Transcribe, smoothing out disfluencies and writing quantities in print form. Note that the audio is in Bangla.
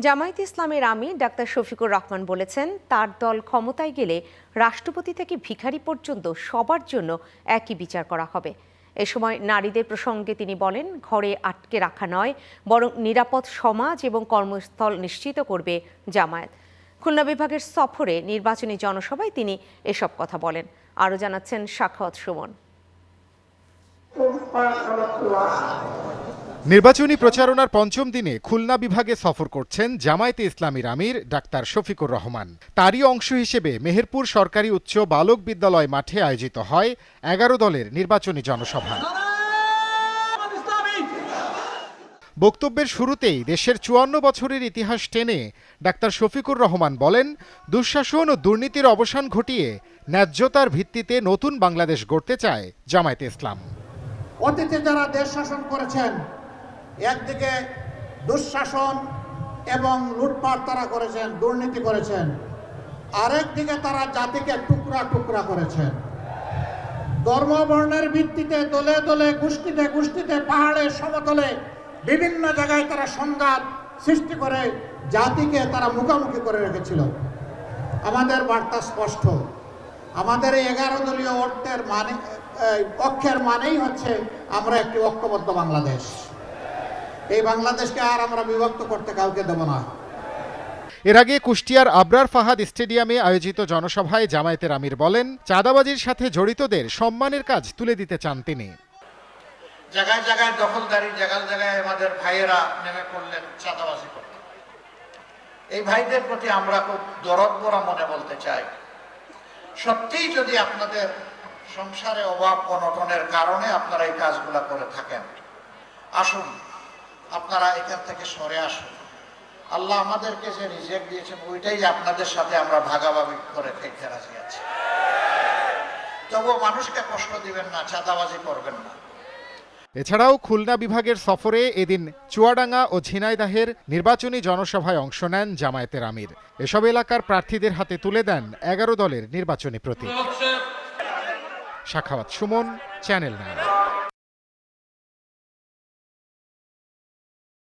জামায়াতে ইসলামের আমির ডাক্তার শফিকুর রহমান বলেছেন, তার দল ক্ষমতায় গেলে রাষ্ট্রপতি থেকে ভিখারি পর্যন্ত সবার জন্য একই বিচার করা হবে। এ সময় নারীদের প্রসঙ্গে তিনি বলেন, ঘরে আটকে রাখা নয়, বরং নিরাপদ সমাজ এবং কর্মস্থল নিশ্চিত করবে জামায়াত। খুলনা বিভাগের সফরে নির্বাচনী জনসভায় তিনি এসব কথা বলেন। আরও জানাচ্ছেন সাখাওয়াত সুমন। নির্বাচনী প্রচারণার পঞ্চম দিনে খুলনা বিভাগে সফর করছেন জামায়াতে ইসলামীর আমির ডাক্তার শফিকুর রহমান। তারই অংশ হিসেবে মেহেরপুর সরকারি উচ্চ বালক বিদ্যালয় মাঠে আয়োজিত হয় 11 দলের নির্বাচনী জনসভা। বক্তব্যের শুরুতেই দেশের 54 বছরের ইতিহাস টেনে ডাক্তার শফিকুর রহমান বলেন, দুঃশাসন ও দুর্নীতির অবসান ঘটিয়ে ন্যায্যতার ভিত্তিতে নতুন বাংলাদেশ গড়তে চায় জামায়াতে ইসলাম। অতীতে যারা দেশ শাসন করেছেন, একদিকে দুঃশাসন এবং লুটপাট তারা করেছেন, দুর্নীতি করেছেন, আরেকদিকে তারা জাতিকে টুকরা টুকরা করেছেন। ধর্ম বর্ণের ভিত্তিতে দলে দলে গোষ্ঠীতে গোষ্ঠীতে পাহাড়ে সমতলে বিভিন্ন জায়গায় তারা সংঘাত সৃষ্টি করে জাতিকে তারা মুখোমুখি করে রেখেছিল। আমাদের বার্তা স্পষ্ট, আমাদের এই 11 দলীয় ঐক্যের মানেই হচ্ছে আমরা একটি ঐক্যবদ্ধ বাংলাদেশ। এই বাংলাদেশকে আর আমরা বিভক্ত করতে কাউকে দেব না। এর আগে কুষ্টিয়ার আবরার ফাহাদ স্টেডিয়ামে আয়োজিত জনসভায় জামায়াতের আমির বলেন, চাঁদাবাজির সাথে জড়িতদের সম্মানের কাজ তুলে দিতে চান তিনি। জায়গায় জায়গায় দখলদারি, জায়গায় জায়গায় আমাদের ভাইয়েরা নেমে পড়লেন চাঁদাবাজি করতে। এই ভাইদের প্রতি আমরা খুব দরদ ভরা মনে বলতে চাই, সত্যিই যদি আপনাদের সংসারে অভাব অনটনের কারণে আপনারা এই কাজগুলা করে থাকেন, আসুন আপনারা এখান থেকে সরে আসুন। আল্লাহ আমাদেরকে যে রিজিক দিয়েছেন ওইটাই আপনাদের সাথে আমরা ভাগাভাগি করে খেতে রাজি আছি। তবুও মানুষকে কষ্ট দিবেন না, চাঁদাবাজি করবেন না। এছাড়াও খুলনা বিভাগের সফরে এদিন চুয়াডাঙ্গা ও ঝিনাইদহের নির্বাচনী জনসভায় অংশ নেন জামায়াতের আমির। এসব এলাকার প্রার্থীদের হাতে তুলে দেন 11 দলের নির্বাচনী প্রতীক। সাখাওয়াত সুমন, চ্যানেল 9।